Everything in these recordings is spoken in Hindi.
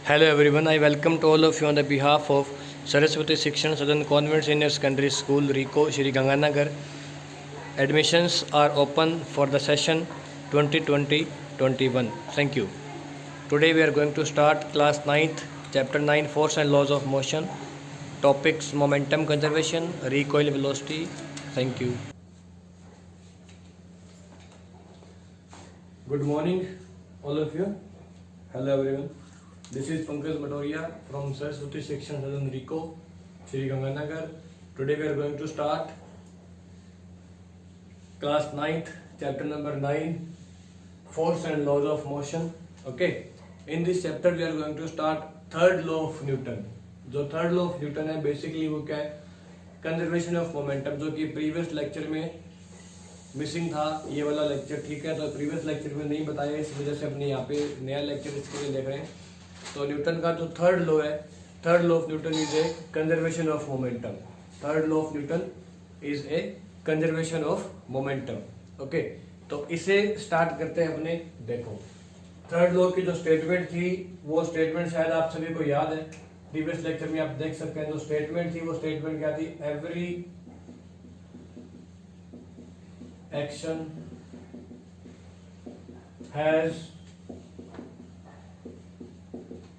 Hello everyone, I welcome to all of you on the behalf of Saraswati Shikshan Southern Convent Senior Secondary School, RICO, Shri Ganganagar. Admissions are open for the session 2020-21. Thank you. Today we are going to start class 9th, chapter 9, Force and Laws of Motion. Topics: momentum conservation, recoil velocity. Thank you. Good morning, all of you. Hello everyone. This is Pankaj Matoria from Saraswati Shikshan Southern RICO, Shri Ganganagar. Today we are going to start class 9th, chapter number 9, Force and Laws of Motion. Okay. In this chapter we are going to start third law of Newton. जो थर्ड लॉ ऑफ न्यूटन है बेसिकली वो क्या है, कंजर्वेशन ऑफ मोमेंटम, जो कि प्रीवियस लेक्चर में मिसिंग था ये वाला लेक्चर. ठीक है, तो प्रीवियस लेक्चर में नहीं बताया, इस वजह से अपने यहाँ पे नया लेक्चर इसके लिए देख रहे हैं. तो न्यूटन का जो थर्ड लॉ है, third law of Newton is a conservation of momentum. Third law of Newton is a conservation of momentum. Okay, तो इसे स्टार्ट करते हैं अपने. देखो, थर्ड लॉ की जो स्टेटमेंट थी वो स्टेटमेंट शायद आप सभी को याद है, प्रीवियस लेक्चर में आप देख सकते हैं. जो स्टेटमेंट थी वो स्टेटमेंट क्या थी? Every action has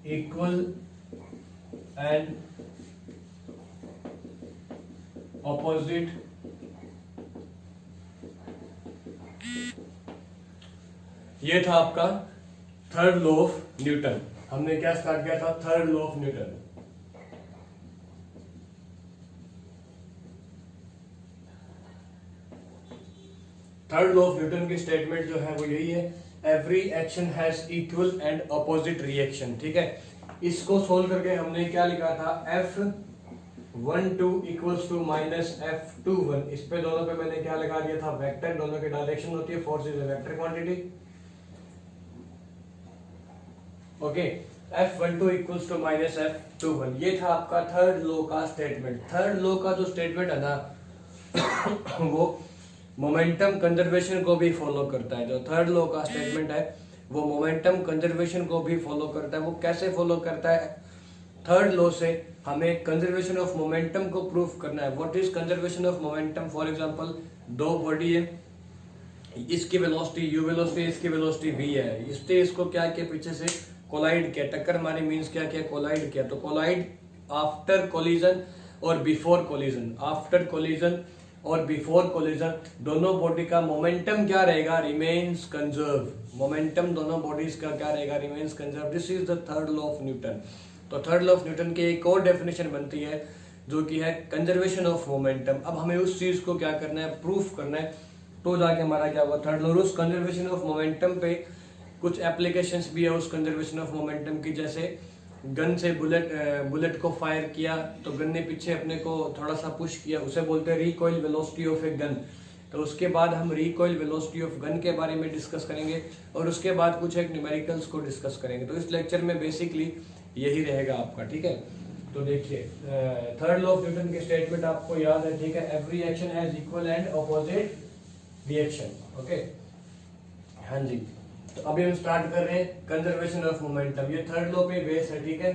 equal and opposite ये था आपका थर्ड लॉ ऑफ न्यूटन. हमने क्या स्टार्ट किया था? Third law of Newton. Third law of Newton की स्टेटमेंट जो है वो यही है, every action has equal and opposite reaction. ठीक है, इसको सोल्व करके हमने क्या लिखा था? F12 equals to minus F21. इस पे दोनों पे मैंने क्या लगा दिया था? वेक्टर. दोनों की डायरेक्शन होती है, force is a vector quantity. Okay, F12 equals to minus F21. ये था आपका थर्ड लॉ का स्टेटमेंट. थर्ड लॉ का जो स्टेटमेंट है ना वो मोमेंटम कंजर्वेशन को भी फॉलो करता है. जो थर्ड लॉ का स्टेटमेंट है वो मोमेंटम कंजर्वेशन को भी फॉलो करता है. वो कैसे फॉलो करता है? थर्ड लॉ से हमें कंजर्वेशन ऑफ मोमेंटम को प्रूफ करना है. What is conservation of momentum? For example, दो बॉडी है, इसकी वेलोसिटी u वेलोसिटी, इसकी वेलोसिटी v है. इससे इसको क्या किया? पीछे से कोलाइड किया, टक्कर मारी, मींस क्या किया? कोलाइड किया. तो कोलाइड आफ्टर कोलिजन और बिफोर कोलिजन, आफ्टर कोलिजन और बिफोर कोलिजन दोनों बॉडी का मोमेंटम क्या रहेगा? Remains conserve. मोमेंटम दोनों बॉडीज का क्या रहेगा? Remains conserve. This is the third law of Newton. तो थर्ड लॉ ऑफ न्यूटन की एक और डेफिनेशन बनती है जो कि है कंजर्वेशन ऑफ मोमेंटम. अब हमें उस चीज को क्या करना है? प्रूफ करना है. तो जाके हमारा क्या हुआ? Third law. उस कंजर्वेशन ऑफ मोमेंटम पे कुछ एप्लीकेशंस भी है उस कंजर्वेशन ऑफ मोमेंटम की. जैसे गन से बुलेट को फायर किया तो गन ने पीछे अपने को थोड़ा सा पुश किया, उसे बोलते हैं recoil velocity of a gun. तो उसके बाद हम रिकॉइल वेलोसिटी ऑफ गन के बारे में डिस्कस करेंगे और उसके बाद कुछ एक न्यूमेरिकल्स को डिस्कस करेंगे. तो इस लेक्चर में बेसिकली यही रहेगा आपका. ठीक है, तो देखिए, थर्ड लॉ ऑफ न्यूटन की स्टेटमेंट आपको याद है. ठीक है, every action has equal and opposite reaction. Okay, हाँ जी. तो अभी हम स्टार्ट कर रहे हैं कंजर्वेशन ऑफ मोमेंटम. ये थर्ड लॉ पे बेस है. ठीक है,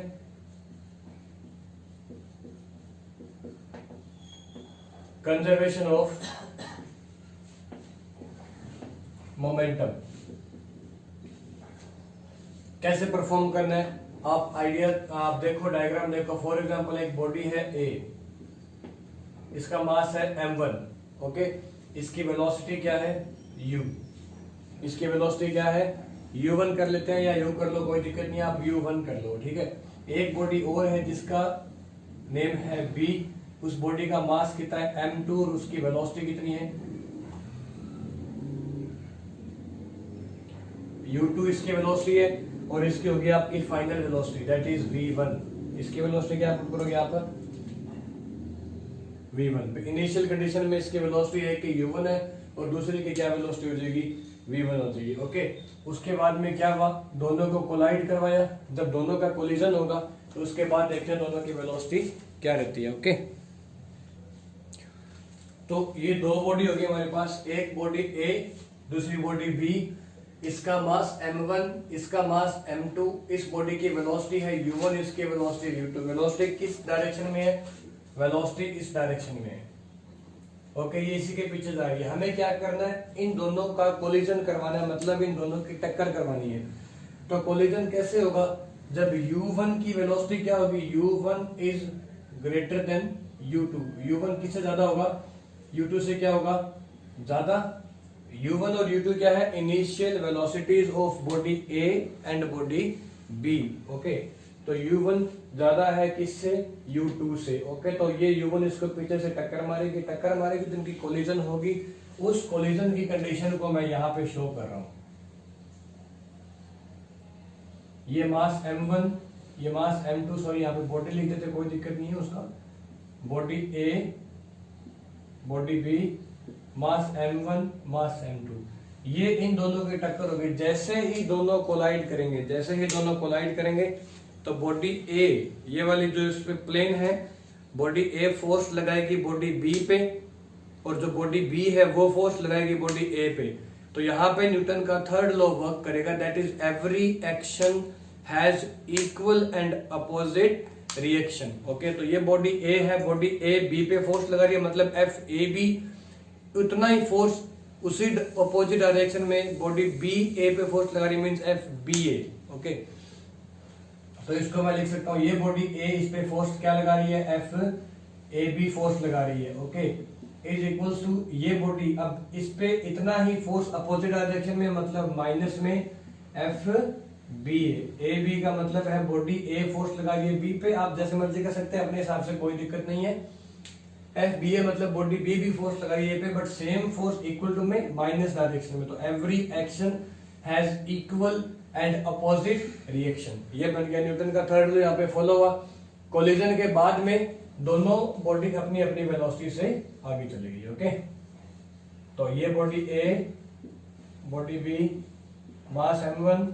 कंजर्वेशन ऑफ मोमेंटम कैसे परफॉर्म करना है? आप आइडिया, आप देखो, डायग्राम देखो. फॉर एग्जांपल, एक बॉडी है A, इसका मास है m1. ओके, इसकी वेलोसिटी क्या है? u. इसकी वेलोसिटी क्या है? u1 कर लेते हैं या u कर लो, कोई दिक्कत नहीं, आप u1 कर लो. ठीक है, एक बॉडी और है जिसका नेम है b. उस बॉडी का मास कितना है? m2 और उसकी वेलोसिटी कितनी है? u2 इसकी वेलोसिटी है और इसकी होगी आपकी final velocity, that is v1. इसकी वेलोसिटी क्या पुट करोगे आप? v1. इनिशियल कंडीशन में इसकी वेलोसिटी है कि u1 है और दूसरी की क्या वेलोसिटी हो जाएगी? v1 हो जाएगी. ओके, उसके बाद में क्या हुआ? दोनों को कोलाइड करवाया. जब दोनों का कोलिजन होगा तो उसके बाद देखते हैं दोनों की वेलोसिटी क्या रहती है. ओके, तो ये दो बॉडी होगी हमारे पास, एक बॉडी A, दूसरी बॉडी B. इसका मास m1, इसका मास m2, इस बॉडी की वेलोसिटी है u1, इसकी वेलोसिटी u2। वेलोसिटी किस डायरेक्शन में है? वेलोसिटी इस डायरेक्शन में है। ओके, ये इसी के पीछे जा रही है। हमें क्या करना है? इन दोनों का कोलिजन करवाना है, मतलब इन दोनों की टक्कर करवानी है। तो कोलिजन कैसे होगा? जब u1 की वेलोसिटी क्या होगी? u1 is greater than u2। u1 किससे ज्यादा होगा? u2 से क्या होगा? ज्यादा। u1 और u2 क्या है? Initial velocities of body A and body B। Okay, तो u1 ज्यादा है किससे? u2 से। ओके, तो ये u1 इसको पीछे से टक्कर मारेगी तो इनकी कोलिजन होगी। उस कोलिजन की कंडीशन को मैं यहाँ पे शो कर रहा हूं। ये मास m1, ये मास m2, सॉरी यहाँ पे बॉडी लिख देते, कोई दिक्कत नहीं है उसका। Body A, body B, mass m1, mass m2, ये इन दोनों की टक्कर होगी। जैसे ही दोनों कोलाइड करेंगे, तो बॉडी A, ये वाली जो इस पे प्लेन है, बॉडी A फोर्स लगाएगी बॉडी B पे, और जो बॉडी B है वो फोर्स लगाएगी बॉडी A पे। तो यहाँ पे न्यूटन का थर्ड लॉ वर्क करेगा, that is every action has equal and opposite reaction. Okay, तो ये बॉडी A है, बॉडी A B पे फोर्स लगा रही है, मतलब FAB उतना ही फोर्स उसी अपोजिट डायरेक्शन में बॉडी B A पे फोर्स लगा रही है, मींस FBA। ओके, तो इसको मैं लिख सकता हूँ, ये बॉडी A इस पे फोर्स क्या लगा रही है? FAB फोर्स लगा रही है। ओके, इज इक्वल्स टू ये बॉडी, अब इस पे इतना ही फोर्स अपोजिट डायरेक्शन में, मतलब माइनस में FBA। AB का मतलब है बॉडी A फोर्स लगा रही है B पे, आप जैसे मर्जी कर सकते हैं अपने हिसाब से, कोई दिक्कत नहीं है। FBA मतलब बॉडी B भी फोर्स लगा रही है A पे, but same force equal to में माइनस डायरेक्शन में। तो every action has equal and opposite reaction. ये बन गया न्यूटन का थर्ड लॉ, यहाँ पे फॉलो हुआ। कोलिजन के बाद में दोनों बॉडी अपनी अपनी वेलोसिटी से आगे चलेगी। ओके, तो ये body A, body B, mass m1,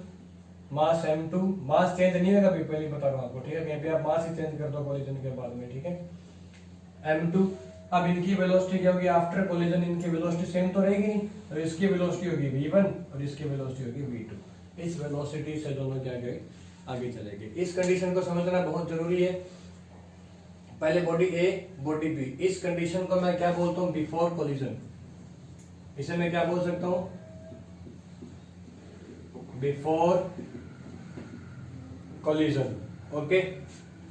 mass m2, mass change नहीं होगा, पहले बता रहा हूं आपको, ठीक है? कहीं पे आप मास ही चेंज कर दो कोलिजन के बाद में, ठीक है? m2, अब इनकी वेलोसिटी क्या होगी आफ्टर कोलिजन? इनकी वेलोसिटी सेम तो रहेगी नहीं, तो इसकी वेलोसिटी होगी v1 और इसकी वेलोसिटी होगी v2। इस वेलोसिटी से दोनों क्या गए? आगे चलेंगे। इस कंडीशन को समझना बहुत जरूरी है। पहले बॉडी A, बॉडी B, इस कंडीशन को मैं क्या बोलता हूं? Before collision. इसे मैं क्या बोल सकता हूं? Before collision. ओके,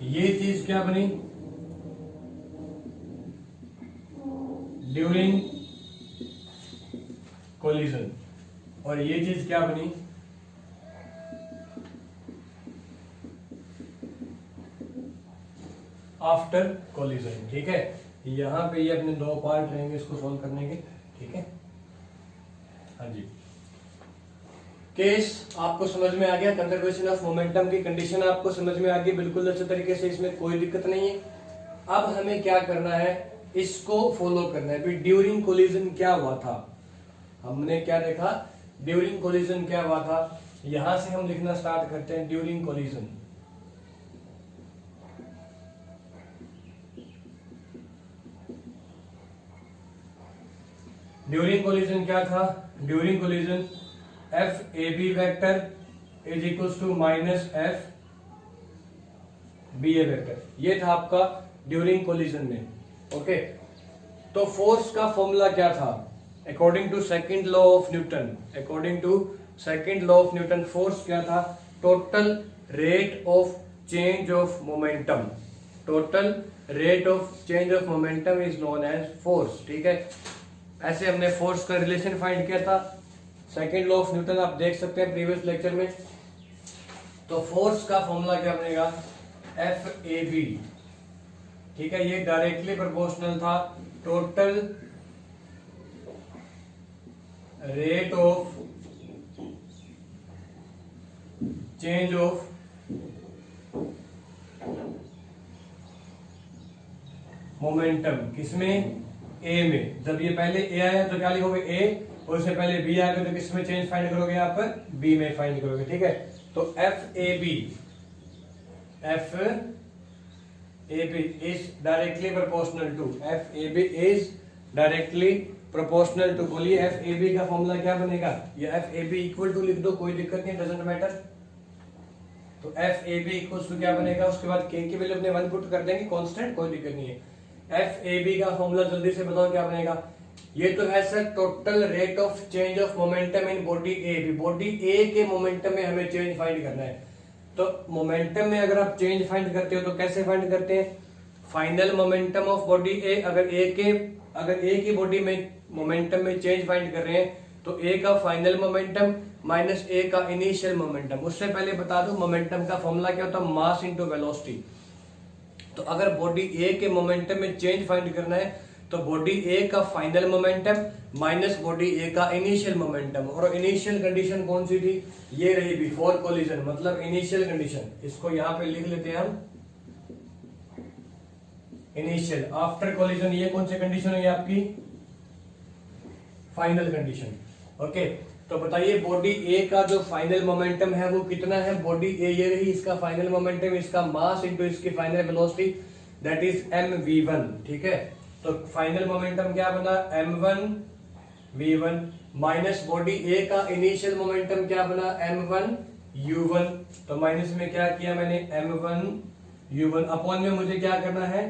ये चीज क्या बनी? During collision. और ये चीज क्या बनी? After collision. ठीक है, यहां पे ये अपने दो पार्ट रहेंगे इसको सोल्व करने के। ठीक है, हाँ जी। केस आपको समझ में आ गया, कंजर्वेशन ऑफ मोमेंटम की कंडीशन आपको समझ में आ गई बिल्कुल अच्छे तरीके से, इसमें कोई दिक्कत नहीं है। अब हमें क्या करना है? इसको फॉलो करना है। भी ड्यूरिंग कोलिजन क्या हुआ था? हमने क्या देखा? ड्यूरिंग कोलिजन क्या हुआ था? यहां से हम लिखना स्टार्ट करते हैं। ड्यूरिंग कोलिजन, ड्यूरिंग कोलिजन क्या था? During collision F A B vector is equals to minus F B A vector. ये था आपका ड्यूरिंग कोलिजन में। ओके, तो फोर्स का फॉर्मूला क्या था? According to second law of Newton, according to second law of Newton force क्या था? Total rate of change of momentum. Total rate of change of momentum is known as force. ठीक है, ऐसे हमने फोर्स का रिलेशन फाइंड किया था। सेकंड लॉ ऑफ न्यूटन आप देख सकते हैं प्रीवियस लेक्चर में। तो फोर्स का फॉर्मूला क्या बनेगा? F A B. ठीक है, ये डायरेक्टली प्रोपोर्शनल था total rate of change of momentum. किसमें? ए में। जब ये पहले ए आया तो क्या लिखोगे? ए, और उससे पहले बी आएगा तो किसमें चेंज फाइंड करोगे? यहाँ पर बी में फाइंड करोगे। ठीक है, तो F A B, F A B is directly proportional to, F A B is directly proportional to, बोलिए एफ ए बी का फॉर्मूला क्या बनेगा, या F A B equal to लिख दो, कोई दिक्कत नहीं, डजंट मैटर। तो F A B equal to क्या बनेगा, उसके बाद के की वैल्यू अपने 1 पुट कर देंगे कांस्टेंट, कोई दिक्कत नहीं है। एफ ए बी का फॉर्मूला जल्दी से बताओ क्या बनेगा। ये तो है sir total rate of change of momentum in body A B, body A के मोमेंटम में हमें चेंज फाइंड करना है। तो मोमेंटम में अगर आप चेंज फाइंड करते हो तो कैसे फाइंड करते हैं, फाइनल मोमेंटम ऑफ बॉडी ए, अगर ए की बॉडी में मोमेंटम में चेंज फाइंड कर रहे हैं तो ए का फाइनल मोमेंटम माइनस ए का इनिशियल मोमेंटम। उससे पहले बता दूं मोमेंटम का फॉर्मूला क्या होता है, मास इनटू वेलोसिटी। तो अगर बॉडी ए के मोमेंटम में चेंज फाइंड करना है तो बॉडी ए का फाइनल मोमेंटम माइनस बॉडी ए का इनिशियल मोमेंटम, और इनिशियल कंडीशन कौन सी थी, ये रही बिफोर कोलिजन, मतलब इनिशियल कंडीशन। इसको यहां पे लिख लेते हैं हम इनिशियल। आफ्टर कोलिजन ये कौन सी कंडीशन हुई आपकी, फाइनल कंडीशन। ओके, तो बताइए बॉडी ए का जो फाइनल मोमेंटम है वो कितना है, बॉडी ए ये रही, इसका फाइनल मोमेंटम, इसका मास इनटू इसकी final velocity, that is mv1। ठीक है, तो फाइनल मोमेंटम क्या बना, m1v1 माइनस बॉडी ए का इनिशियल मोमेंटम क्या बना, m1u1। तो माइनस में क्या किया मैंने, m1u1 अपॉन में मुझे क्या करना है,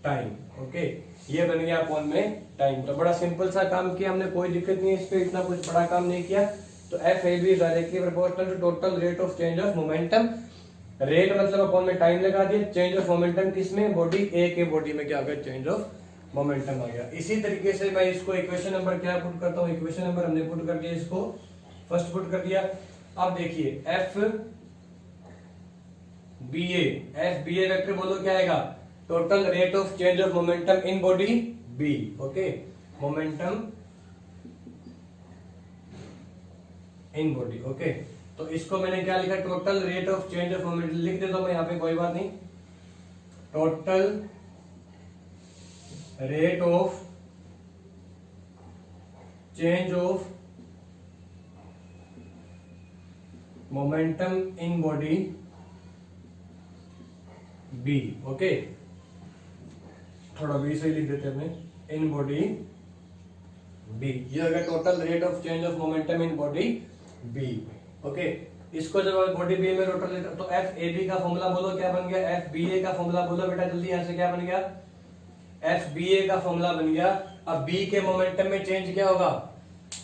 टाइम। ओके, ये बन गया अपॉन में टाइम। तो बड़ा सिंपल सा काम किया हमने, कोई दिक्कत नहीं है इस पे, इतना कुछ बड़ा काम नहीं किया। तो F A B directly proportional to total rate of change of momentum, rate मतलब अपॉन में टाइम लगा दिया, चेंज ऑफ मोमेंटम किसमें, बॉडी ए के बॉडी में क्या आ गया, चेंज ऑफ मोमेंटम आ गया। इसी तरीके से मैं इसको इक्वेशन नंबर क्या पुट करता हूँ, इक्वेशन नंबर हमने पुट कर दिया, इसको फर्स्ट पुट कर दिया। अब देखिए एफ बी ए वेक्टर बोलो क्या आएगा, total rate of change of momentum in body B. Okay, momentum in body. Okay, तो इसको मैंने क्या लिखा, total rate of change of momentum लिख देता हूं मैं यहाँ पे, कोई बात नहीं। Total rate of change of momentum in body B. Okay, थोड़ा बी से लिख देते हैं, इन बॉडी बी, ये हो गया total rate of change of momentum in body B. Okay, इसको जब बॉडी बी में टोटल रेट, तो एफ ए बी का फॉर्मूला बोलो क्या बन गया, एफ बी ए का फॉर्मूला बोलो बेटा जल्दी, यहां से क्या बन गया, एफ बी ए का फॉर्मूला बन गया। अब बी के मोमेंटम में चेंज क्या होगा,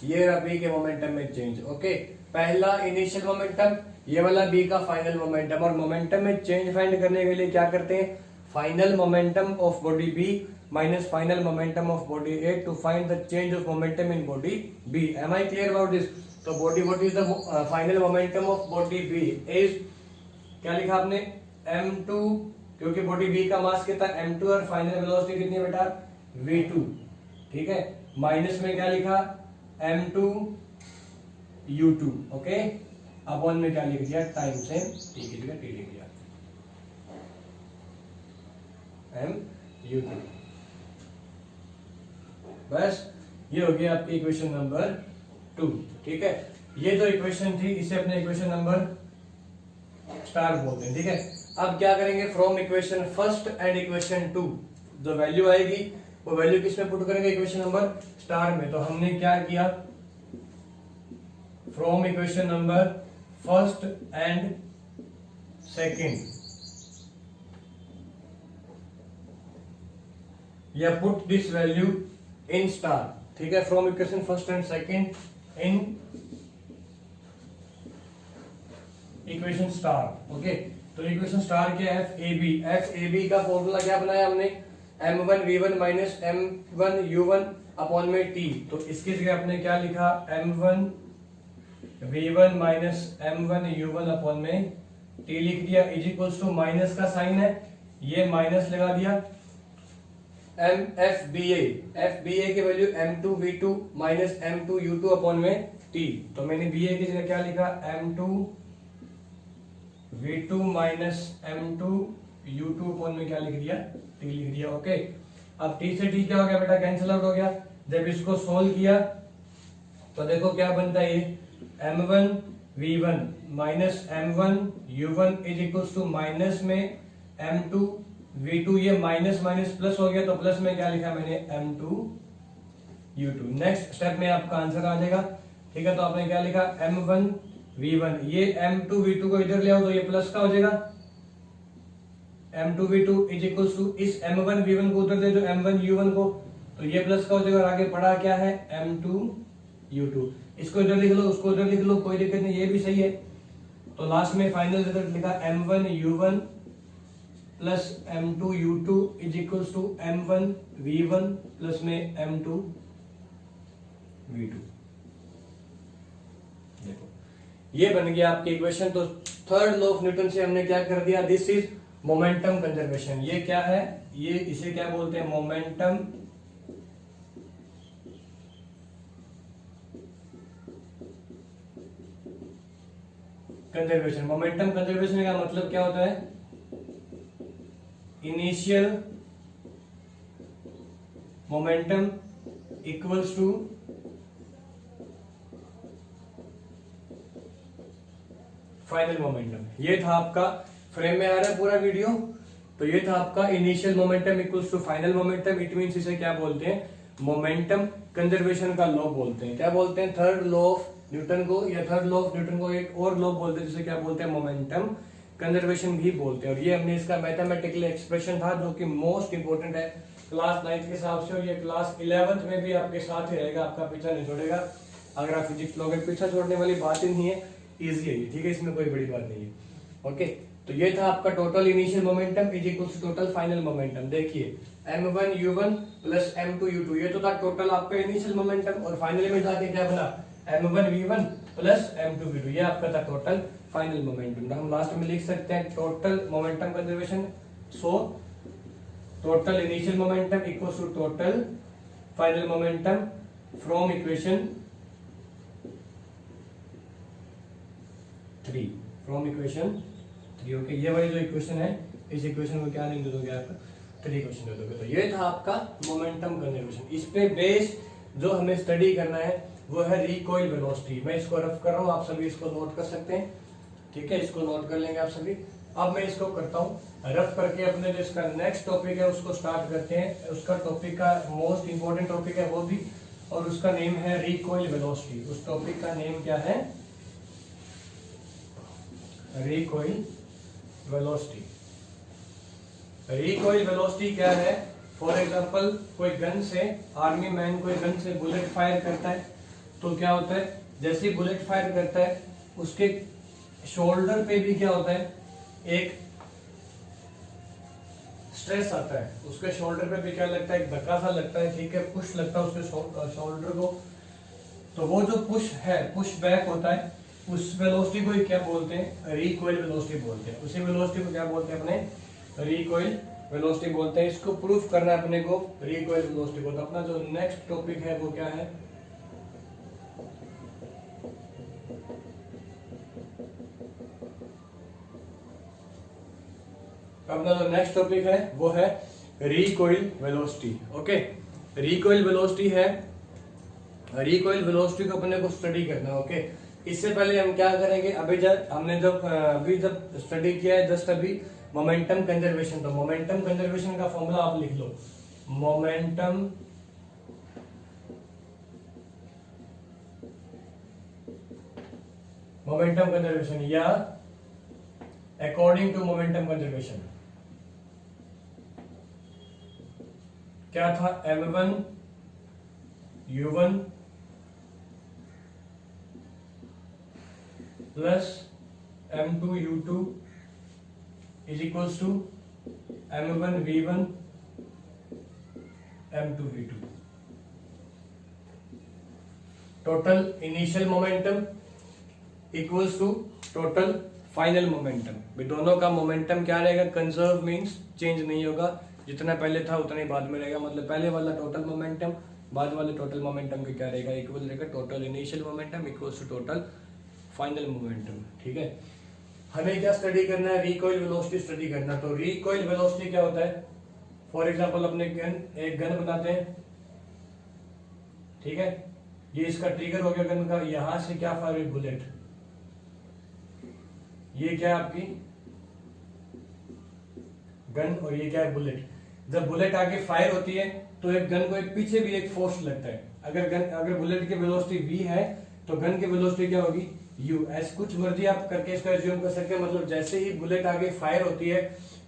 ये रहा बी के मोमेंटम में चेंज। ओके, पहला इनिशियल मोमेंटम, ये वाला बी का फाइनल मोमेंटम, और मोमेंटम में चेंज फाइंड करने के लिए क्या करते हैं, final momentum of body B minus final momentum of body A to find the change of momentum in body B. Am I clear about this. तो body what is the final momentum of body B is, क्या लिखा आपने, m2, क्योंकि बॉडी बी का मास कितना m2 और फाइनल वेलोसिटी कितनी है बेटा, v2। ठीक है, माइनस में क्या लिखा, m2 u2। ओके, अपॉन में क्या लिख दिया, टाइम से टी की जगह टी लिख दिया, m u2। बस ये हो गया आपकी इक्वेशन नंबर 2। ठीक है, ये जो इक्वेशन थी इसे अपने इक्वेशन नंबर स्टार बोलते हैं। ठीक है, अब क्या करेंगे, from equation first and equation 2 जो वैल्यू आएगी वो वैल्यू किस में पुट करेंगे, इक्वेशन नंबर स्टार में। तो हमने क्या किया, from equation number first and second या put this value in star. ठीक है, from equation first and second in equation star. Okay, तो इक्वेशन स्टार क्या है, एफ ए बी का फॉर्मूला क्या बनाया हमने, m1v1 माइनस m1u1 अपॉन में t। तो इसकी जगह आपने क्या लिखा, m1v1 माइनस m1u1 अपॉन में t लिख दिया, इज इक्वल्स टू माइनस का साइन है, ये माइनस लगा दिया, एफ बी ए की value m2v2 minus m2u2 upon में t। तो मैंने बी ए की जगह क्या लिखा, m2v2 माइनस m2u2 अपॉन में क्या लिख दिया, t लिख दिया। ओके, अब t से t क्या हो गया बेटा, कैंसिल आउट हो गया। जब इसको सोल्व किया तो देखो क्या बनता है, ये m1v1 minus m1u1 is equals to minus में m2v2, ये माइनस माइनस प्लस हो गया, तो प्लस में क्या लिखा मैंने, m2 u2। नेक्स्ट स्टेप में आपका आंसर आ जाएगा। ठीक है, तो आपने क्या लिखा, m1 v1, ये m2 v2 को इधर ले आओ तो ये प्लस का हो जाएगा, m2 v2 is equals to इस m1 v1 को उधर ले जाओ m1 u1 को, तो ये प्लस का हो जाएगा। और आगे पढ़ा क्या है, m2 u2, इसको इधर लिख लो उसको उधर लिख लो, कोई दिक्कत नहीं, ये भी सही है। तो लास्ट में फाइनल रिजल्ट लिखा m1 u1 plus m2 u2 is equals to m1 v1 plus में m2 v2। देखो ये बन गया आपकी इक्वेशन। तो थर्ड लॉ ऑफ न्यूटन से हमने क्या कर दिया, दिस इज मोमेंटम कंजर्वेशन। ये क्या है, ये इसे क्या बोलते हैं, मोमेंटम कंजर्वेशन। मोमेंटम कंजर्वेशन का मतलब क्या होता है, initial momentum equals to final momentum. ये था आपका, फ्रेम में आ रहा है पूरा वीडियो, तो ये था आपका initial momentum equals to final momentum. It means इसे क्या बोलते हैं, मोमेंटम कंजर्वेशन का लॉ बोलते हैं। क्या बोलते हैं, थर्ड लॉ ऑफ न्यूटन को, या थर्ड लॉ ऑफ न्यूटन को एक और लॉ बोलते हैं जिसे क्या बोलते हैं, मोमेंटम कंजर्वेशन भी बोलते हैं। और ये हमने इसका मैथमेटिकल एक्सप्रेशन था जो कि मोस्ट इंपोर्टेंट है क्लास 9 के हिसाब से, और ये क्लास 11 में भी आपके साथ ही रहेगा, आपका पीछा नहीं छोड़ेगा। अगर आप फिजिक्स लोगे, पीछा छोड़ने वाली बात ही नहीं है, इजी है ये, ठीक है, इसमें कोई बड़ी बात नहीं है। ओके, तो ये था आपका total initial momentum is equal to total final momentum. देखिए m1 u1 plus m2 u2, ये तो था टोटल आपका इनिशियल मोमेंटम, और फाइनल में जाके क्या बना, m1 v1 plus m2 v2, ये आपका था टोटल फाइनल मोमेंटम। हम लास्ट में लिख सकते हैं total momentum conservation, so total initial momentum equal to total final momentum from equation 3, from equation 3। Okay, ये वाली जो इक्वेशन है, इस इक्वेशन को क्या लिख दोगे आप, 3 इक्वेशन दे दोगे। तो ये था आपका मोमेंटम कंजर्वेशन। इस पे बेस जो हमें स्टडी करना है वो है रिकॉइल वेलोसिटी। मैं इसको रफ कर रहा हूँ, आप सभी इसको नोट कर सकते हैं, ठीक है, इसको नोट कर लेंगे आप सभी। अब मैं इसको करता हूँ रफ करके, अपने जो इसका नेक्स्ट टॉपिक है उसको स्टार्ट करते हैं। उसका टॉपिक का मोस्ट इंपोर्टेंट टॉपिक है वो भी, और उसका नेम है रिकॉइल वेलोसिटी। उस टॉपिक का नेम क्या है, रिकॉइल वेलोसिटी। रिकॉइल वेलोसिटी क्या है, फॉर एग्जांपल कोई गन से, आर्मी मैन कोई गन से बुलेट फायर करता है, तो क्या होता है, जैसे ही बुलेट फायर करता है उसके शोल्डर पे भी क्या होता है, एक स्ट्रेस आता है, उसके शोल्डर पे भी क्या लगता है, एक धक्का सा लगता है, ठीक है, पुश लगता है उसके शोल्डर को। तो वो जो पुश है, पुश बैक होता है, उस वेलोसिटी को क्या बोलते हैं, रिकॉइल वेलोसिटी बोलते हैं। उसी वेलोसिटी को क्या बोलते हैं, अपने रिकॉइल वेलोसिटी बोलते हैं। इसको प्रूफ करना है अपने को, रिकॉइल वेलोसिटी को। तो अपना जो नेक्स्ट टॉपिक है वो क्या है, अपना जो नेक्स्ट टॉपिक है वो है recoil velocity. Okay, recoil velocity है, रिकॉइल वेलोसिटी को अपने को स्टडी करना है। ओके, इससे पहले हम क्या करेंगे, अभी जब स्टडी किया है जस्ट अभी मोमेंटम कंजर्वेशन, तो मोमेंटम कंजर्वेशन का फॉर्मूला आप लिख लो, मोमेंटम कंजर्वेशन या अकॉर्डिंग टू मोमेंटम कंजर्वेशन क्या था, m1 u1 plus m2 u2 is equals to m1 v1 m2 v2। Total initial momentum equals to total final momentum. दोनों का मोमेंटम क्या रहेगा, कंजर्व मींस चेंज नहीं होगा, जितना पहले था उतना ही बाद में रहेगा। मतलब पहले वाला टोटल मोमेंटम, बाद वाले टोटल मोमेंटम के क्या रहेगा, इक्वल रहेगा। Total initial momentum equals to total final momentum. ठीक है, हमें क्या स्टडी करना है, रिकॉइल वेलोसिटी स्टडी करना। तो रिकॉइल वेलोसिटी क्या होता है, फॉर एग्जांपल अपने एक गन बनाते हैं, ठीक है, ये इसका ट्रिगर हो गया गन का, यहां से क्या फायर हुई, बुलेट, ये क्या है आपकी गन और ये क्या है बुलेट। जब बुलेट आगे फायर होती है तो एक गन को एक पीछे भी एक फोर्स लगता है, अगर बुलेट की वेलोसिटी v है तो गन की वेलोसिटी क्या होगी u। ऐसे कुछ मर्जी आप करके इसको एज्यूम कर सकते हैं, मतलब जैसे ही बुलेट आगे फायर होती है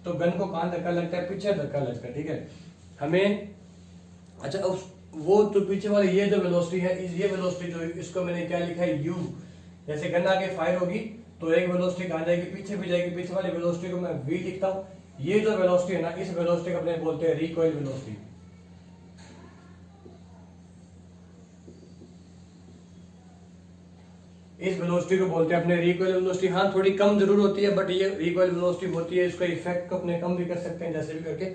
तो गन को कहां धक्का लगता है, पीछे धक्का लगता है, ठीक है। हमें अच्छा वो तो पीछे वाले ये जो वेलोसिटी है, ये वेलोसिटी जो इसको मैंने क्या लिखा है u। जैसे गन आगे फायर होगी तो एक वेलोसिटी कहां जाएगी, पीछे भी जाएगी, पीछे वाली वेलोसिटी को मैं v लिखता हूं। ये जो वेलोसिटी है ना, इस वेलोसिटी को अपने बोलते हैं रिकॉइल वेलोसिटी। इस वेलोसिटी को बोलते हैं अपने रिकॉइल वेलोसिटी। हाँ थोड़ी कम जरूर होती है बट ये रिकॉइल वेलोसिटी होती है, इसका इफेक्ट को अपने कम भी कर सकते हैं जैसे भी करके।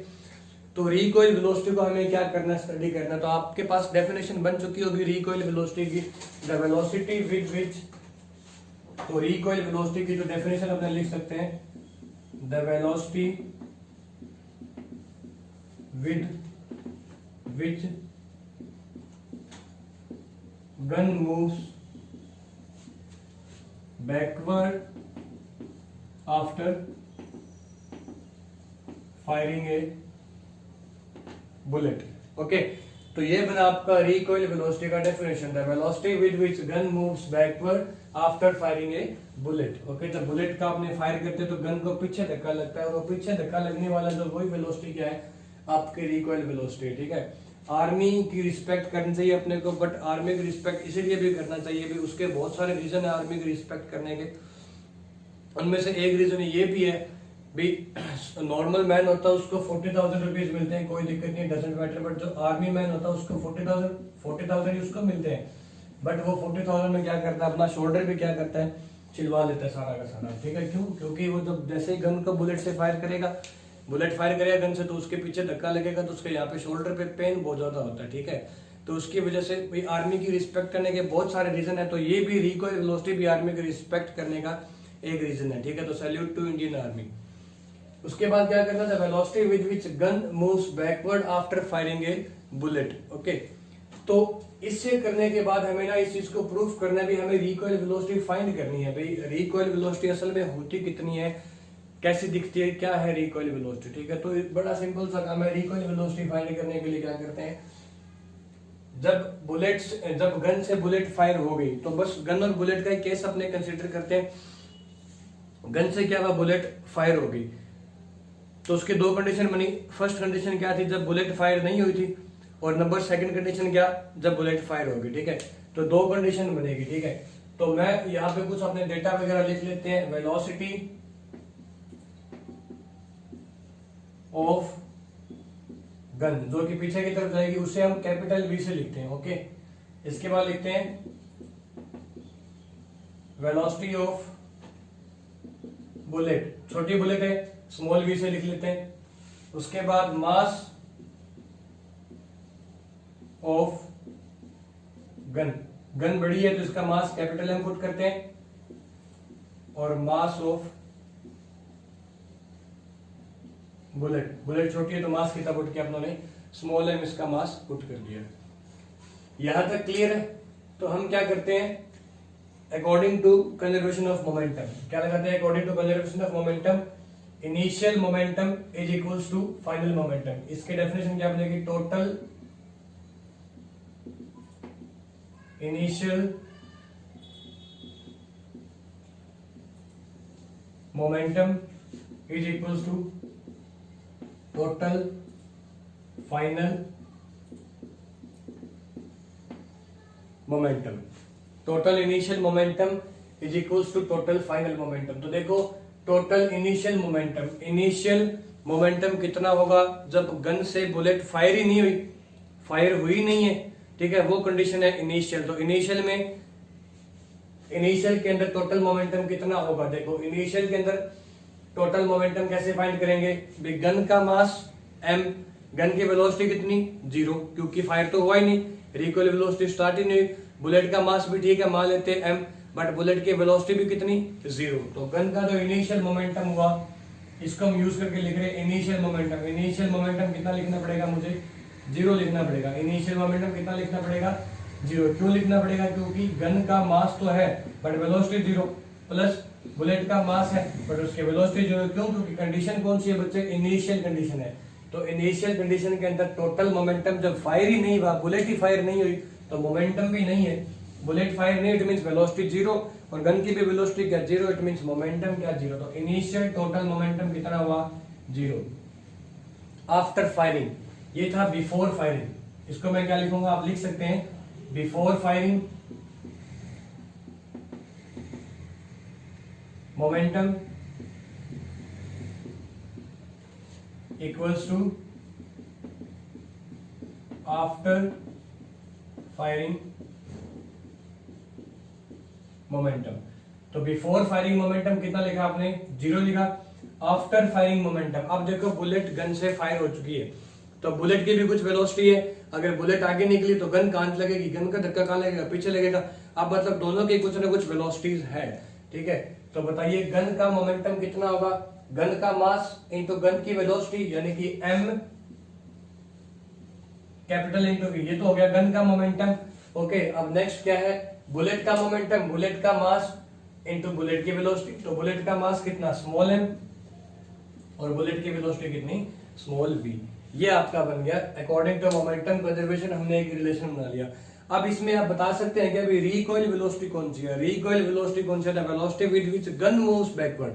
तो रिकॉइल वेलोसिटी को हमें क्या करना, स्टडी करना। तो आपके पास डेफिनेशन बन चुकी होगी रिकॉइल वेलोसिटी की, द वेलोसिटी विद विच। तो रिकॉइल वेलोसिटी की जो डेफिनेशन अपने लिख सकते हैं, the velocity with which gun moves backward after firing a bullet. Okay, तो ये बना आपका रिकॉइल वेलोसिटी का definition, the velocity with which gun moves backward after firing a bullet. Okay, जब बुलेट का आपने फायर करते हैं तो गन को पीछे धक्का लगता है, और वो पीछे धक्का लगने वाला जो वही वेलोसिटी क्या है, आपके रिकॉइल वेलोसिटी, ठीक है। आर्मी की रिस्पेक्ट करनी चाहिए अपने को, बट आर्मी की रिस्पेक्ट इसीलिए भी करना चाहिए भी उसके बहुत सारे रीजन है आर्मी की रिस्पेक्ट करने के। उनमें से एक रीजन ये भी है भी नॉर्मल मैन होता है उसको 40,000 रुपीज मिलते हैं, कोई दिक्कत नहीं, डजंट मैटर। बट जो आर्मी मैन होता है उसको 40,000 ही उसको मिलते हैं, बट वो 40,000 में क्या करता है, अपना शोल्डर भी क्या करता है, छिलवा लेता है सारा का सारा, ठीक है। क्यों? क्योंकि वो जब जैसे ही गन को बुलेट से फायर करेगा, बुलेट फायर करेगा गन से, तो उसके पीछे धक्का लगेगा तो उसके यहाँ पे शोल्डर पे पेन बहुत ज्यादा होता है, ठीक है। तो उसकी वजह से भाई आर्मी की रिस्पेक्ट करने के बहुत सारे रीजन है, तो ये भी रिकॉइल वेलोसिटी भी आर्मी की रिस्पेक्ट करने का एक रीजन है, ठीक है। तो सैल्यूट टू इंडियन आर्मी। उसके बाद क्या करना था, velocity with which gun moves backward after firing a bullet. Okay, तो इससे करने के बाद हमें ना इस चीज को प्रूफ करना भी, हमें रिकॉइल वेलोसिटी फाइंड करनी है भाई, रिकॉइल वेलोसिटी असल में होती कितनी है, कैसी दिखती है, क्या है रिकॉइल वेलोसिटी, ठीक है। तो बड़ा सिंपल सा काम है, रिकॉइल वेलोसिटी फाइंड करने के लिए क्या करते हैं, जब गन से बुलेट फायर हो गई तो बस गन और बुलेट का केस अपने कंसीडर करते हैं। गन से क्या हुआ, बुलेट फायर हो गई, तो उसके दो कंडीशन बनी। फर्स्ट कंडीशन क्या थी, जब बुलेट फायर नहीं हुई थी, और नंबर सेकंड कंडीशन क्या, जब बुलेट फायर होगी, ठीक है। तो दो कंडीशन बनेगी, ठीक है। तो मैं यहाँ पे कुछ अपने डेटा वगैरह लिख लेते हैं। वेलोसिटी ऑफ गन जो कि पीछे की तरफ जाएगी उसे हम कैपिटल वी से लिखते हैं, ओके। इसके बाद लिखते हैं वेलोसिटी ऑफ बुलेट, छोटी बुलेट है, स्मॉल वी से लिख लेते हैं। उसके बाद मास ऑफ गन, गन बड़ी है तो इसका मास कैपिटल एम पुट करते हैं, और मास ऑफ बुलेट, बुलेट छोटी है तो मास कितना पुट किया अपनों ने, स्मॉल एम, इसका मास पुट कर दिया। यहां तक क्लियर है। तो हम क्या करते हैं, according to conservation of momentum, क्या लगाते हैं, according to conservation of momentum initial momentum is equals to final momentum. इसके डेफिनेशन क्या बनेगी, total initial momentum is equals to total final momentum. Total initial momentum is equals to total final momentum. तो देखो टोटल इनिशियल मोमेंटम कितना होगा, जब गन से बुलेट फायर ही नहीं हुई, फायर हुई नहीं है, ठीक है, वो कंडीशन है इनिशियल। तो इनिशियल के अंदर टोटल मोमेंटम कितना होगा, देखो इनिशियल के अंदर टोटल मोमेंटम कैसे फाइंड करेंगे, गन का मास m, गन की वेलोसिटी कितनी 0, क्योंकि फायर तो हुआ ही नहीं, रिकॉइल वेलोसिटी स्टार्ट ही नहीं। बुलेट का मास भी ठीक है मान लेते हैं m, बट बुलेट की वेलोसिटी भी कितनी 0। तो गन का जो इनिशियल मोमेंटम हुआ इसको हम यूज करके लिख रहे हैं इनिशियल मोमेंटम कितना लिखना पड़ेगा, मुझे 0 लिखना पड़ेगा। इनिशियल मोमेंटम कितना लिखना पड़ेगा, 0। क्यों लिखना पड़ेगा, क्योंकि गन का मास तो है बट वेलोसिटी 0, प्लस बुलेट का मास है बट उसकी वेलोसिटी 0। क्यों, क्योंकि कंडीशन कौन सी है बच्चे, इनिशियल कंडीशन है। तो इनिशियल कंडीशन के अंदर टोटल मोमेंटम जब फायर ही नहीं हुआ, बुलेट ही फायर नहीं हुई, तो मोमेंटम भी नहीं है, बुलेट फायर नहीं, इट मींस वेलोसिटी जीरो, और गन की भी वेलोसिटी क्या जीरो, इट मींस मोमेंटम क्या जीरो। तो इनिशियल टोटल मोमेंटम कितना हुआ, जीरो। आफ्टर फायरिंग, ये था बिफोर फायरिंग, इसको मैं क्या लिखूंगा, आप लिख सकते हैं before firing momentum equals to after firing momentum. तो बिफोर फायरिंग मोमेंटम कितना लिखा आपने, जीरो लिखा। आफ्टर फायरिंग मोमेंटम, अब देखो बुलेट गन से फायर हो चुकी है, तो बुलेट की भी कुछ वेलोसिटी है, अगर बुलेट आगे निकली तो गन कहां लगेगी, गन का धक्का कहां लगेगा, पीछे लगेगा। अब मतलब दोनों की कुछ ना कुछ वेलोसिटीज है, ठीक है। तो बताइए गन का मोमेंटम कितना होगा, गन का मास इंटू गन की वेलोसिटी, यानी कि m कैपिटल इंटू v, ये तो हो गया गन का मोमेंटम। ओके, अब नेक्स्ट क्या है, बुलेट का मोमेंटम, बुलेट का मास इंटू बुलेट की वेलोसिटी। तो बुलेट का मास कितना, स्मॉल m, और बुलेट की वेलोसिटी कितनी, स्मॉल v। ये आपका बन गया अकॉर्डिंग टू मोमेंटम कंजर्वेशन, हमने एक रिलेशन बना लिया। अब इसमें आप बता सकते हैं कि अभी रिकॉइल वेलोसिटी कौन सी है, रिकॉइल वेलोसिटी कौन सी है, velocity with which gun moves backward,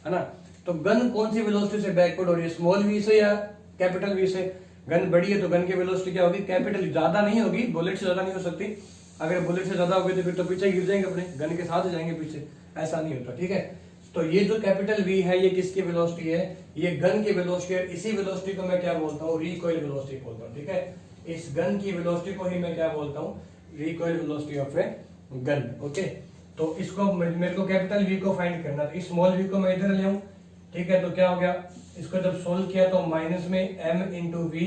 है ना। तो गन कौन सी वेलोसिटी से बैकवर्ड हो रही है, स्मॉल v से या कैपिटल V से। गन बड़ी है तो गन की वेलोसिटी क्या होगी, कैपिटल, ज्यादा नहीं होगी, बुलेट से ज्यादा नहीं हो सकती। अगर बुलेट से ज्यादा होगी तो फिर तो पीछे गिर जाएंगे, अपने गन के साथ जाएंगे पीछे, ऐसा नहीं होता, ठीक है। तो ये जो कैपिटल V है ये किसकी वेलोसिटी है, ये गन की वेलोसिटी है। इसी वेलोसिटी को मैं क्या बोलता हूँ, रिकॉइल वेलोसिटी बोलता हूँ, ठीक है। इस गन की वेलोसिटी को ही मैं क्या बोलता हूँ, recoil velocity of a gun. Okay, तो इसको मेरे को कैपिटल V को फाइंड करना है, इस स्मॉल v को मैं इधर ले आऊं, ठीक है। तो क्या हो गया, इसको जब सोल्व किया तो माइनस में m into v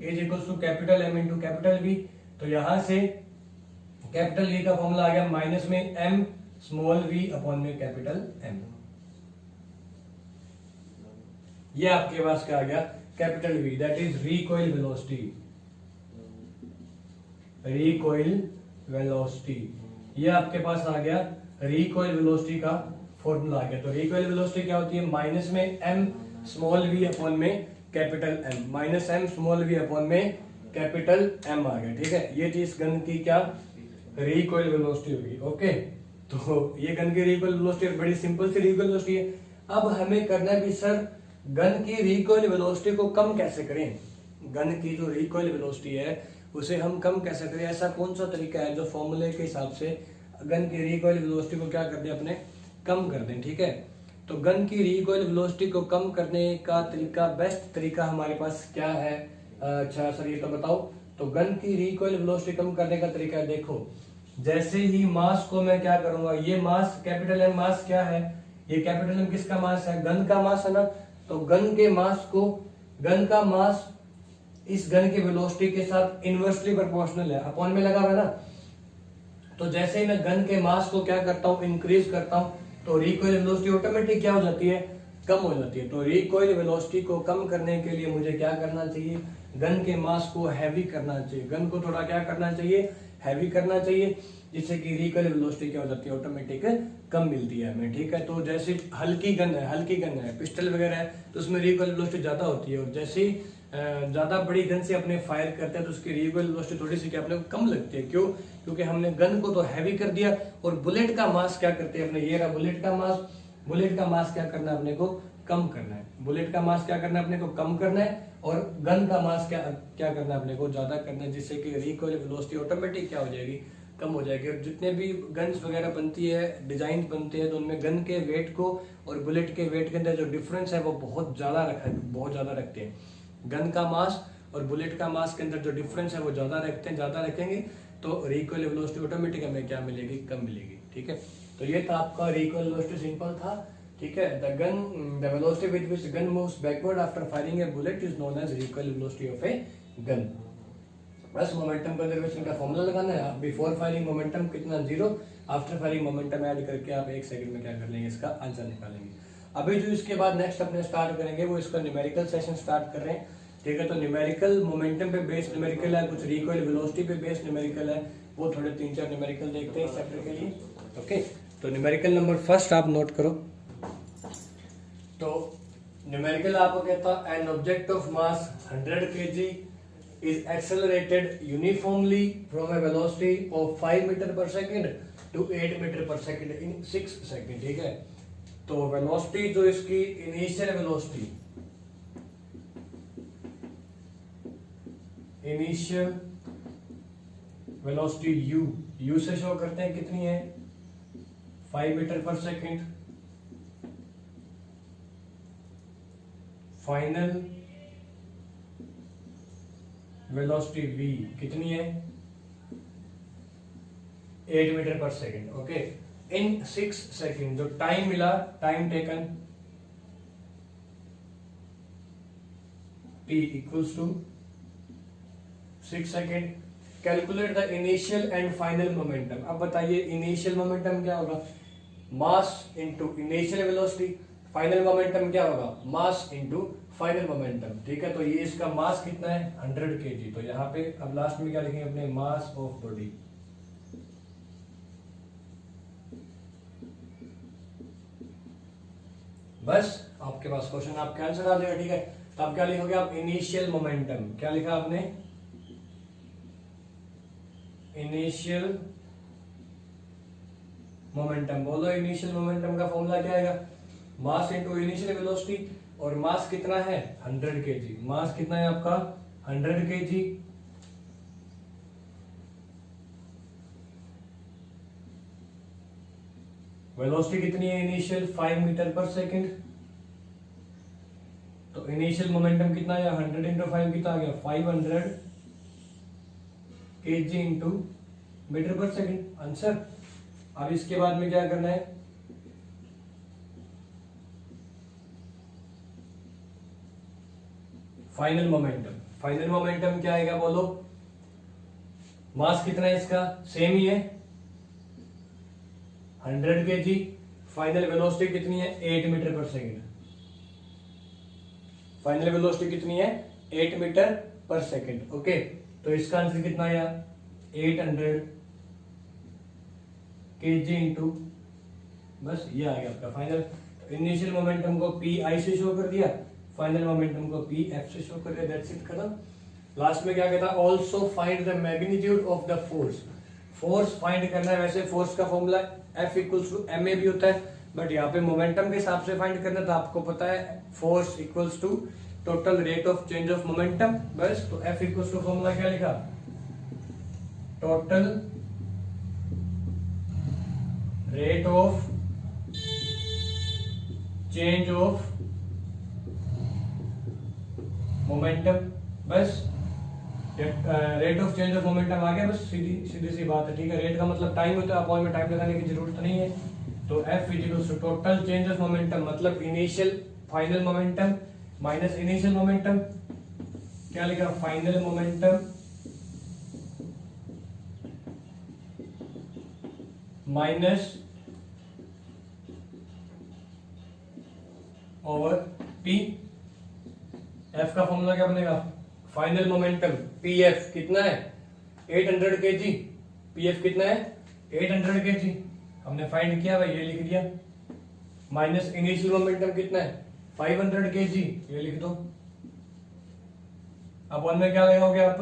is equal to capital M into capital V। तो यहां से कैपिटल V का फॉर्मूला आ गया माइनस में m स्मॉल v अपॉन में कैपिटल M। ये आपके पास क्या आ गया, capital V, that is recoil velocity, recoil velocity. ये आपके पास आ गया रिकॉइल वेलोसिटी का फॉर्मूला आ गया। तो रिकॉइल वेलोसिटी क्या होती है, माइनस में m स्मॉल v अपॉन में capital M, minus m small v upon में कैपिटल M आ गया, ठीक है। ये थी इस गन की क्या, रिकॉइल वेलोसिटी होगी। ओके, तो ये गन की रिकॉइल वेलोसिटी बड़ी सिंपल सी रिकॉइल वेलोसिटी है। अब हमें करना है भी सर गन की रिकॉइल वेलोसिटी को कम कैसे करें, गन की जो रिकॉइल वेलोसिटी है उसे हम कम कैसे करें, ऐसा कौन सा तरीका है जो फॉर्मूले के हिसाब से गन की रिकॉइल वेलोसिटी को क्या कर दें, अपने कम कर दें, ठीक है। तो गन की रिकॉइल वेलोसिटी को कम करने का तरीका, बेस्ट तरीका हमारे पास क्या है, अच्छा सर ये तो बताओ। तो गन की रिकॉइल वेलोसिटी कम करने का तरीका है, देखो जैसे ही मास को मैं क्या करूंगा, ये मास कैपिटल M मास क्या है, ये कैपिटल M किसका मास है, गन का मास है ना। तो गन के मास को, गन का मास इस गन की वेलोसिटी के साथ इनवर्सली प्रोपोर्शनल है, अपॉन में लगा हुआ है ना। तो जैसे ही मैं गन के मास को क्या करता हूँ, इंक्रीज करता हूँ, तो रिकॉइल वेलोसिटी ऑटोमेटिक क्या हो जाती है, कम हो जाती है। तो रिकॉइल वेलोसिटी को कम करने के लिए मुझे क्या करना चाहिए, गन के मास को हैवी करना चाहिए, गन को थोड़ा क्या करना चाहिए, हैवी करना चाहिए, जिससे कि रिकॉइल वेलोसिटी क्या हो जाती है, ऑटोमेटिक कम मिलती है हमें, ठीक है। तो जैसे हल्की गन है, पिस्टल वगैरह है, तो उसमें रिकॉइल वेलोसिटी ज्यादा होती है, और जैसे ही ज्यादा बड़ी गन से अपने फायर करते हैं तो उसकी रिकॉइल वेलोसिटी थोड़ी सी क्या अपने को कम लगती है। क्यों, क्योंकि हमने गन को तो हैवी कर दिया, और बुलेट का मास क्या करते हैं अपने, ये रहा बुलेट का मास, बुलेट का मास क्या करना है अपने को, कम करना है। बुलेट का मास क्या करना है अपने को, कम करना है, और गन का मास क्या करना है अपने को, ज्यादा करना है, जिससे कि रिकॉइल वेलोसिटी ऑटोमेटिक क्या हो जाएगी, कम हो जाएगी। और जितने भी गन्स वगैरह बनती है, डिजाइन बनते हैं, तो उनमें गन के वेट को और बुलेट के वेट के अंदर जो डिफरेंस है वो बहुत ज्यादा रखते हैं। गन का मास और बुलेट का मास के अंदर जो डिफरेंस है वो ज्यादा रखेंगे, तो रिकॉइल वेलोसिटी ऑटोमेटिक हमें क्या मिलेगी, कम मिलेगी, ठीक है। तो ये था आपका रिकॉइल वेलोसिटी, सिंपल था, ठीक है। The velocity with which gun moves backward after firing a bullet is known as recoil velocity of a gun. बस मोमेंटम कंजर्वेशन का फॉर्मूला लगाना है, बिफोर फायरिंग मोमेंटम कितना, zero, after firing momentum add करके आप 1 सेकंड में क्या कर लेंगे, इसका आंसर निकालेंगे। अभी जो इसके बाद नेक्स्ट अपने स्टार्ट करेंगे वो इसका न्यूमेरिकल सेशन स्टार्ट कर रहे हैं, ठीक है। तो न्यूमेरिकल मोमेंटम पे बेस्ड न्यूमेरिकल है, कुछ रिकॉइल वेलोसिटी पे बेस्ड न्यूमेरिकल है, वो थोड़े 3-4 न्यूमेरिकल देखते हैं इस चैप्टर के लिए, ओके। तो न्यूमेरिकल नंबर फर्स्ट आप नोट करो। तो न्यूमेरिकल आपको कहता है an object of mass 100 kg is accelerated uniformly from a velocity of 5 metre per second to 8 metre per second in 6 second. ठीक है, तो वेलोसिटी जो इसकी इनिशियल वेलोसिटी u से शो करते हैं कितनी है 5 metre per second. Final velocity v कितनी है 8 metre per second. Okay, in 6 second जो टाइम मिला, time taken t equals to 6 second. Calculate the initial and final momentum. अब बताइए इनिशियल मोमेंटम क्या होगा, mass into initial velocity. Final momentum क्या होगा, मास इनटू फाइनल मोमेंटम। ठीक है, तो ये इसका मास कितना है 100 kg। तो यहाँ पे अब लास्ट में क्या लिखेंगे अपने, मास ऑफ बॉडी। बस आपके पास क्वेश्चन, आपके आंसर आ जाएगा। ठीक है, तो अब क्या लिखोगे आप, इनिशियल मोमेंटम। क्या लिखा आपने, इनिशियल मोमेंटम। बोलो इनिशियल मोमेंटम का फॉर्मूला क्या आएगा, मास इनटू इनिशियल वेलोसिटी। और मास कितना है 100 kg। मास कितना है आपका 100 kg। वेलोसिटी कितनी है इनिशियल 5 मीटर पर सेकेंड। तो इनिशियल मोमेंटम कितना है 100 इंटू 5 कितना आ गया 500 kg into metre per second, answer. अब इसके बाद में क्या करना है, फाइनल मोमेंटम। फाइनल मोमेंटम क्या आएगा बोलो, मास कितना है इसका सेम ही है 100 kg। फाइनल वेलोसिटी कितनी है 8 metre per second. Final velocity कितनी है 8 मीटर पर सेकेंड। ओके, तो इसका आंसर कितना आया 800 kg इंटू, बस ये आ गया आपका फाइनल। इनिशियल मोमेंटम को पी आई से शो कर दिया, फाइनल मोमेंटम को पी एफ से शो कर दिया। दैट्स इट, खत्म। लास्ट में क्या कहता है, also find the magnitude of the force. Force find करना है। वैसे फोर्स का formula F equals to ma भी होता है, बट यहाँ पे मोमेंटम के हिसाब से फाइंड करना, तो आपको पता है force equals to total rate of change of momentum. बस, तो F इक्वल्स टू फॉर्मूला क्या लिखा, total rate of change of momentum. बस, rate of change of momentum आ गया। बस सीधी सी बात है। ठीक है, रेट का मतलब टाइम होता है, आप में टाइम लगाने की जरूरत नहीं है। तो F equals to total change of momentum, मतलब initial final momentum minus initial momentum. क्या लिखा, final momentum minus over P। F का फॉर्मूला क्या बनेगा, फाइनल मोमेंटम पी एफ कितना है 800 kg। पी एफ कितना है 800 kg, हमने फाइंड किया भाई, ये लिख दिया। माइनस इनिशियल मोमेंटम कितना है 500 kg, ये लिख दो। अब वन में क्या लगाओगे आप,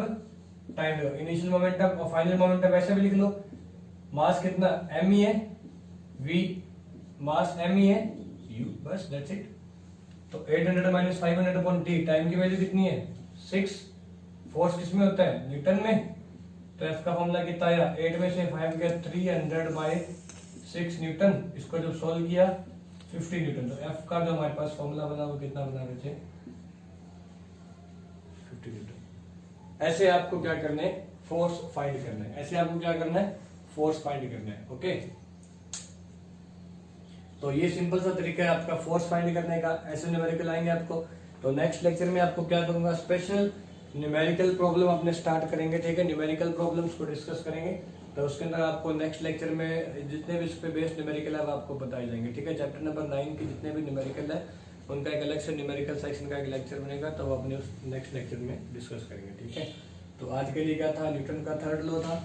टाइम लो। इनिशियल मोमेंटम और फाइनल मोमेंटम वैसे भी लिख लो। मास कितना m ही है, v मास m ही है, u। बस दैट्स इट। तो 800 माइनस 500 अपॉन t, टाइम की वैल्यू कितनी है 6। फोर्स किसमें होता है, न्यूटन में। तो F का फॉर्मूला कितना आया, 8 में से 5 गया 300 बाय 6 न्यूटन। इसको जब सोल्व किया 50 न्यूटन। तो F का जो हमारे पास फॉर्मूला बना वो कितना बना बचे 50 न्यूटन। ऐसे आपको क्या करना है, फोर्स फाइंड करना है। ऐसे आपको क्या करना है, फोर्स फाइंड करना है। ओके, तो ये सिंपल सा तरीका है आपका फोर्स फाइंड करने का। ऐसे न्यूमेरिकल आएंगे आपको। तो नेक्स्ट लेक्चर में आपको क्या दूंगा, स्पेशल न्यूमेरिकल प्रॉब्लम अपने स्टार्ट करेंगे। ठीक है, न्यूमेरिकल प्रॉब्लम्स को डिस्कस करेंगे। तो उसके अंदर आपको नेक्स्ट लेक्चर में जितने भी इस पे बेस्ड न्यूमेरिकल है आपको बताए जाएंगे। ठीक है, चैप्टर नंबर 9 के जितने भी न्यूमेरिकल है उनका एक अलग से न्यूमेरिकल सेक्शन का एक लेक्चर बनेगा, तो वो अपने उस नेक्स्ट लेक्चर में डिस्कस करेंगे। ठीक है, तो आज के लिए क्या था, न्यूटन का थर्ड लॉ था।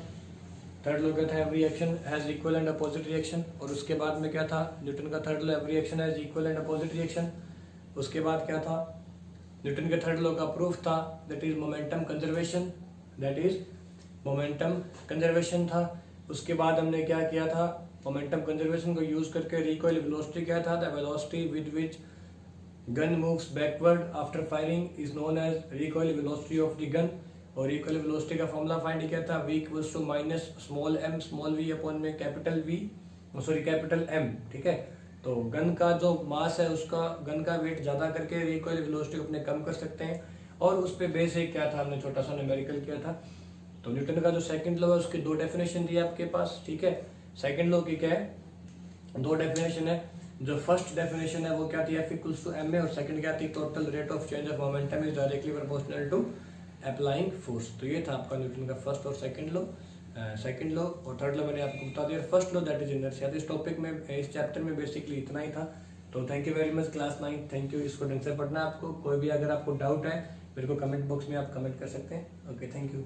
थर्ड लॉ क्या था, every action has equal and opposite reaction. और उसके बाद में क्या था, न्यूटन का third law, every action has equal and opposite reaction. उसके बाद क्या था, न्यूटन के थर्ड लॉ का प्रूफ था, that is momentum conservation, that is momentum conservation था। उसके बाद हमने क्या किया था, मोमेंटम कंजर्वेशन को यूज करके रिकॉइल वेलोसिटी क्या था, the velocity with which gun moves backward after firing is known as recoil velocity of the gun. और रिकॉइल वेलोसिटी का फॉर्मूला फाइंड किया था, v equals to minus small m small v upon में capital V, sorry capital M, ठीक है। तो गन का जो मास है उसका, गन का वेट ज्यादा करके रिकॉइल वेलोसिटी अपने कम कर सकते हैं। और उस पे बेसिक क्या था, हमने छोटा सा न्यूमेरिकल किया था। तो न्यूटन का जो सेकंड लॉ है उसकी दो डेफिनेशन दी है आपके पास, ठीक है। सेकंड लॉ की क्या है, दो डेफिनेशन है। जो फर्स्ट डेफिनेशन है वो क्या थी, F इक्वल्स टू m है, और सेकंड क्या थी, total rate of change of momentum is directly proportional to applying force. तो ये था आपका न्यूटन का फर्स्ट और सेकंड लॉ। सेकंड लॉ और थर्ड लॉ मैंने आपको बता दिया। First law that is inertia. इस टॉपिक में, इस चैप्टर में बेसिकली इतना ही था। तो thank you very much class 9, thank you. इसको ढंग से पढ़ना आपको। कोई भी अगर आपको डाउट है मेरे को कमेंट बॉक्स में आप कमेंट कर सकते हैं। Okay, thank you.